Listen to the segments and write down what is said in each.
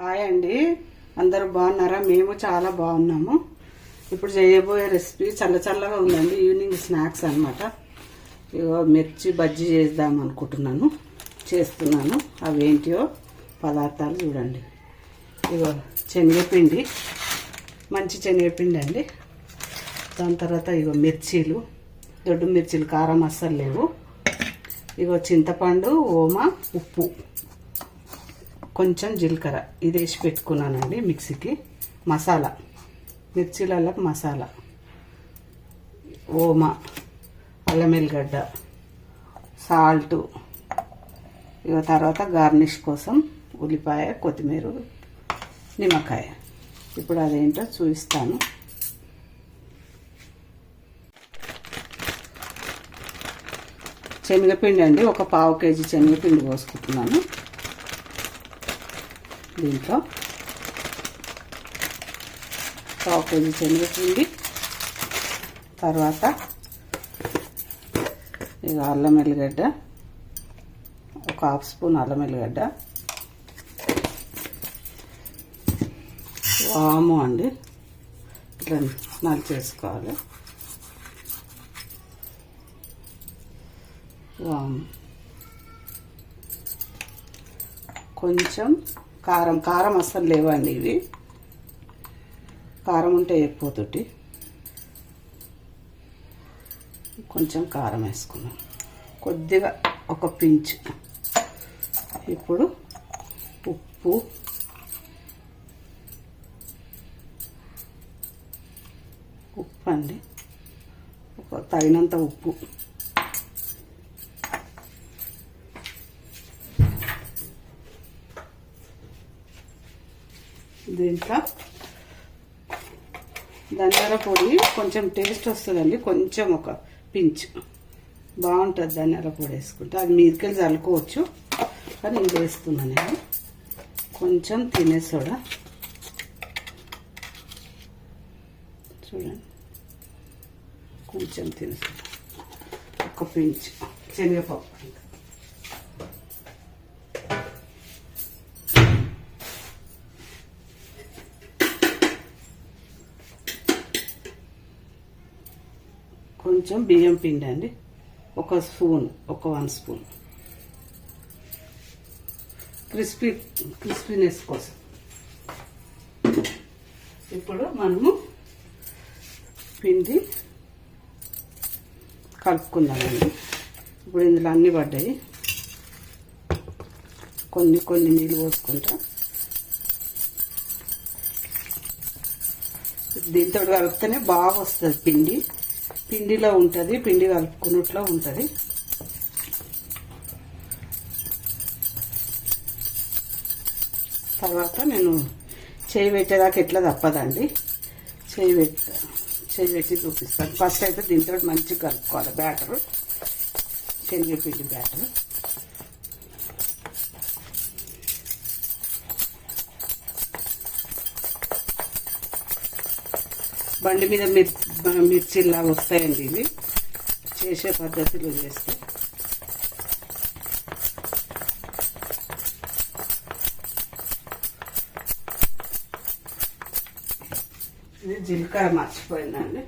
Hi అండి, అందరూ బాగున్నారా? మేము చాలా బాగున్నాము. ఇప్పుడు చేయబోయే రెసిపీ చల్లగా ఉందండి. ఈవినింగ్ స్నాక్స్ అన్నమాట. ఇగో మిర్చి బజ్జీ చేద్దాం అనుకుంటున్నాను, చేస్తున్నాను. అవి ఏంటియో పదార్థాలు చూడండి. ఇగో శనగపిండి, మంచి శనగపిండి అండి. దాని తర్వాత ఇగో మిర్చీలు, దొడ్డు మిర్చీలు, కారం అస్సలు లేవు. ఇగో చింతపండు, ఓమ, ఉప్పు, కొంచెం జీలకర్ర ఇది వేసి పెట్టుకున్నానండి మిక్సీకి. మసాలా, మిర్చీలకు మసాలా, ఓమ, అల్లం ఎల్లిగడ్డ, సాల్ట్. ఇక తర్వాత గార్నిష్ కోసం ఉల్లిపాయ, కొత్తిమీర, నిమ్మకాయ. ఇప్పుడు అదేంటో చూపిస్తాను. శనగపిండి అండి, ఒక పావు కేజీ శనగపిండి పోసుకుంటున్నాను. దీంట్లో పావు కేజీ శనగపిండి, తర్వాత ఇక అల్లం ఎల్లిగడ్డ, ఒక హాఫ్ స్పూన్ అల్లం ఎల్లిగడ్డ, వాము అండి, ఇట్లా నలిచేసుకోవాలి. వాము, కొంచెం కారం అస్సలు లేవండి ఇవి. కారం ఉంటే ఎక్కువతోటి కొంచెం కారం వేసుకున్నాం, కొద్దిగా ఒక పించ్. ఇప్పుడు ఉప్పు, అండి, ఒక తగినంత ఉప్పు. దీంట్లో ధనియాల పొడి కొంచెం టేస్ట్ వస్తుందండి, కొంచెం ఒక పించ్ బాగుంటుంది ధనియాల పొడి వేసుకుంటే. అది మీదకెళ్ళి చల్లుకోవచ్చు, కానీ ఇది వేస్తున్నాను నేను. కొంచెం తినే సోడా చూడండి, కొంచెం తినే సోడా, ఒక పించ్ శనగపప్పు, కొంచెం బియ్యం పిండి అండి, ఒక స్పూన్, ఒక 1 స్పూన్, క్రిస్పీనెస్ కోసం. ఇప్పుడు మనము పిండి కలుపుకుందామండి. ఇప్పుడు ఇందులో అన్నీ పడ్డాయి, కొన్ని నీళ్ళు పోసుకుంటా. దీంతో కలిపితేనే బాగా వస్తుంది, పిండిలో ఉంటుంది, పిండి కలుపుకున్నట్లో ఉంటుంది. తర్వాత నేను చేయి పెట్టేదాకా ఎట్లా తప్పదండి, చేయి పెట్టి చూపిస్తాను. ఫస్ట్ అయితే దీంతో మంచిగా కలుపుకోవాలి బ్యాటరు, శనగపిండి బ్యాటరు. బండి మీద మిర్చిలాగా వస్తాయండి ఇవి, చేసే పద్ధతిలో చేస్తే. ఇది జీలకర్ర మర్చిపోయిందండి,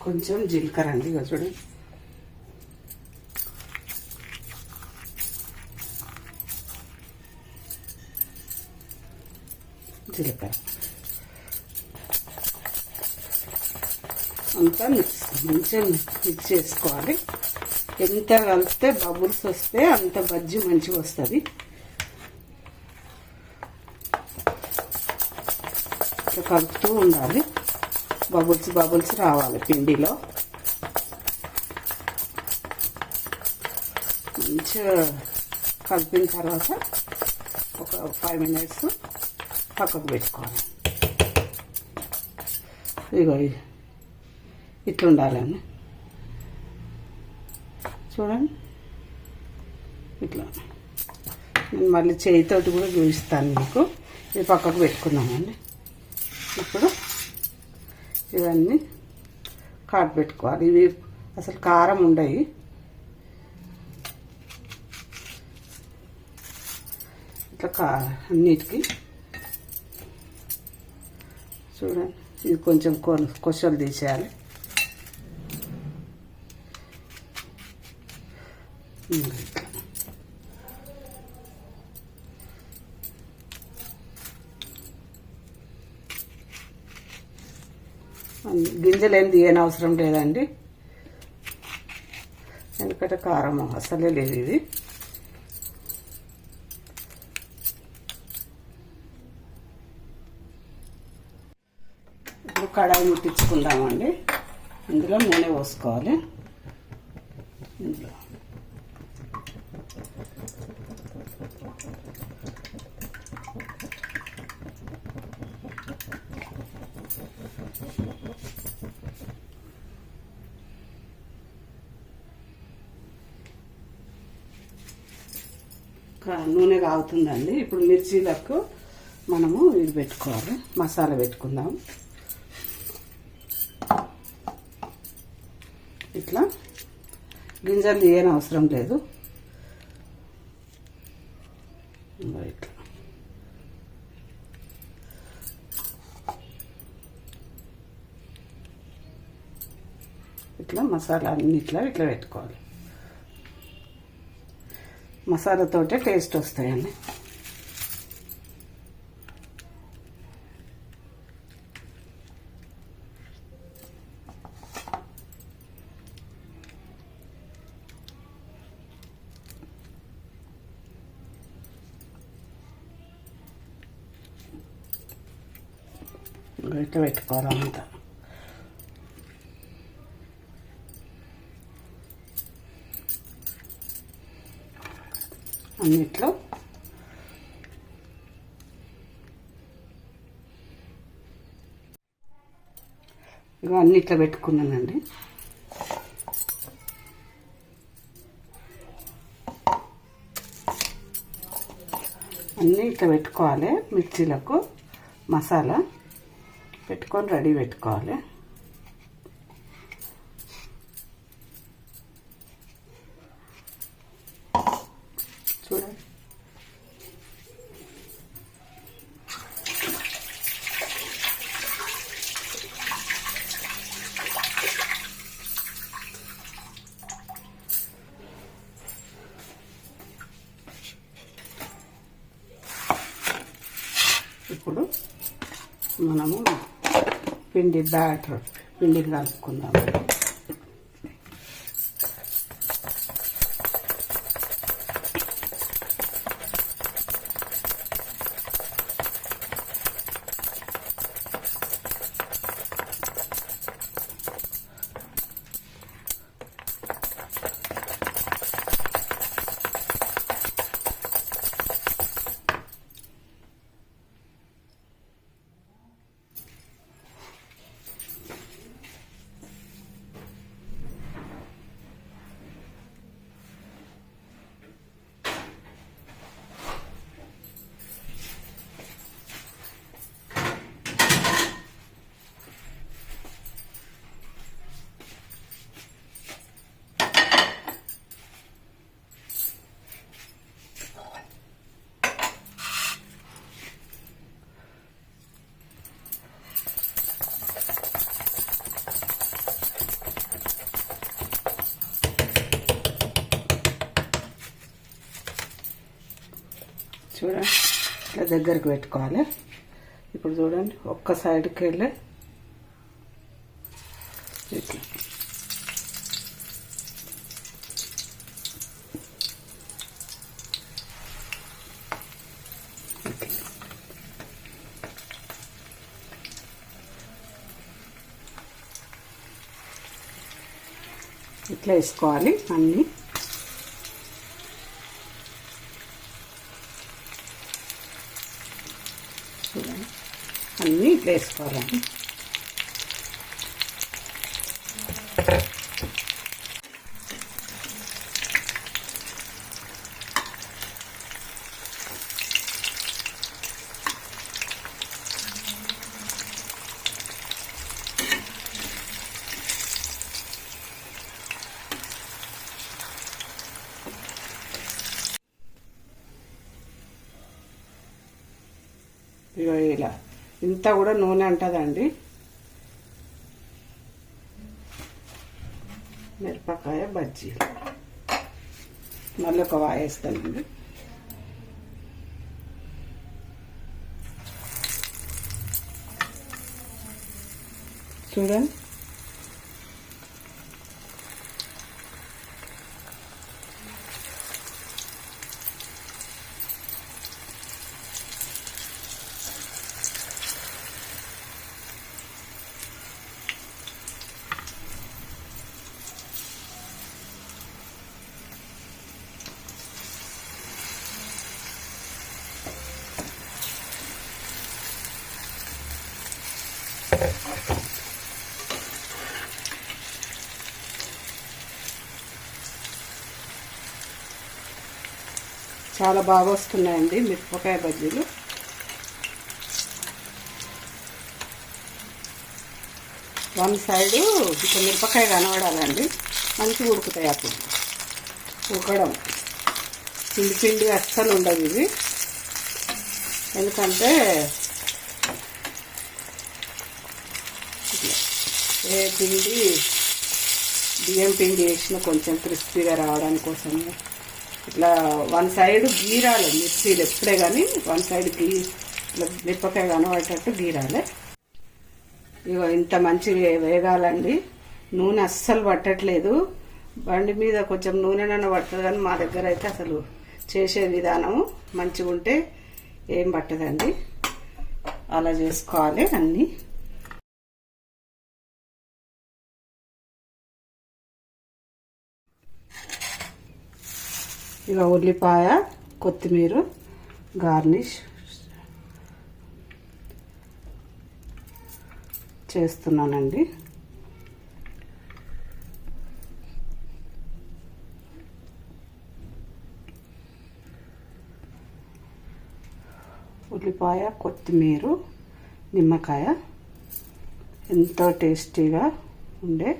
కొంచెం జీలకర్ర అండి. ఇక చూడండి, జీలకర్ర అంతా మంచిగా మిక్స్ చేసుకోవాలి. ఎంత కలిపితే బబుల్స్ వస్తే అంత బజ్జీ మంచిగా వస్తుంది. ఇట్లా కలుపుతూ ఉండాలి, బబుల్స్ రావాలి పిండిలో. మంచిగా కలిపిన తర్వాత ఒక 5 మినిట్స్ పక్కకు పెట్టుకోవాలి. ఇగో ఇట్లా ఉండాలండి, చూడండి ఇట్లా. నేను మళ్ళీ చేయితోటి కూడా చూపిస్తాను మీకు. ఇది పక్కకు పెట్టుకున్నామండి. ఇప్పుడు ఇవన్నీ కాటు పెట్టుకోవాలి. ఇవి అసలు కారం ఉండయి, ఇట్లా అన్నిటికీ చూడండి. ఇది కొంచెం కొసలు తీసేయాలి. గింజలు ఏం తీయని అవసరం లేదండి, ఎందుకంటే కారం అసలే లేదు ఇది. ఇప్పుడు కడాయి ముట్టించుకుందామండి. ఇందులో నూనె పోసుకోవాలి. ఇందులో నూనె కాగుతుందండి. ఇప్పుడు మిర్చీలకు మనము ఇది పెట్టుకోవాలి, మసాలా పెట్టుకుందాం. ఇట్లా గింజలు తీయని అవసరం లేదు. ఇట్లా ఇట్లా మసాలా అన్ని ఇట్లా పెట్టుకోవాలి. మసాలాతోటే టేస్ట్ వస్తాయండి. ఇట్లా పెట్టుకోవాలంతా. అన్నిట్లో ఇక అన్నిట్లో పెట్టుకున్నానండి. అన్నీ ఇట్లా పెట్టుకోవాలి. మిర్చీలకు మసాలా పెట్టుకొని రెడీ పెట్టుకోవాలి. చూడండి, ఇప్పుడు మనము పిండిని కలుపుకుందాం. చూడండి, ఇట్లా దగ్గరికి పెట్టుకోవాలి. ఇప్పుడు చూడండి, ఒక్క సైడ్కి వెళ్ళి ఇట్లా ఇట్లా వేసుకోవాలి అన్నీ. అన్నీ ఇట్లా వేసుకోవాలండి. ఇగో ఇలా ఇంత కూడా నూనె అంటదండి. మిరపకాయ బజ్జీ మళ్ళీ ఒక వాయేస్తానండి. చూడండి చాలా బాగా వస్తున్నాయండి మిరపకాయ బజ్జీలు. వన్ సైడ్ ఇక మిరపకాయ కనబడాలండి, మంచిగా ఉడుకుతాయి. అప్పుడు ఉడకడం పిండి పిండి అస్సలు ఉండదు ఇది, ఎందుకంటే ఏ పిండి బియ్యం పిండి వేసిన కొంచెం క్రిస్పీగా రావడానికి కోసము ఇట్లా వన్ సైడ్ గీరాలి మిర్చీలు ఎప్పుడే కానీ వన్ సైడ్ ఇట్లా మిరపకాయ కనబడేటట్టు గీరాలి. ఇగో ఇంత మంచిగా వేగాలండి. నూనె అస్సలు పట్టట్లేదు. బండి మీద కొంచెం నూనెనన్నా పడుతుంది కానీ మా దగ్గర అయితే అసలు చేసే విధానము మంచిగా ఉంటే ఏం పట్టదండి. అలా చేసుకోవాలి అన్నీ. ఇక ఉల్లిపాయ కొత్తిమీర గార్నిష్ చేస్తున్నానండి. ఉల్లిపాయ కొత్తిమీర నిమ్మకాయ ఎంతో టేస్టీగా ఉండే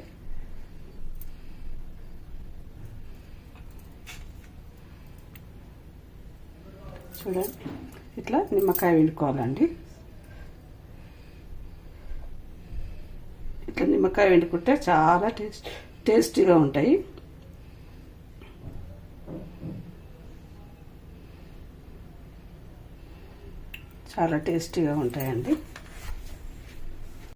చూడండి. ఇట్లా నిమ్మకాయ పిండుకోవాలండి. ఇట్లా నిమ్మకాయ పిండుకుంటే చాలా టేస్టీగా ఉంటాయి. చాలా టేస్టీగా ఉంటాయండి.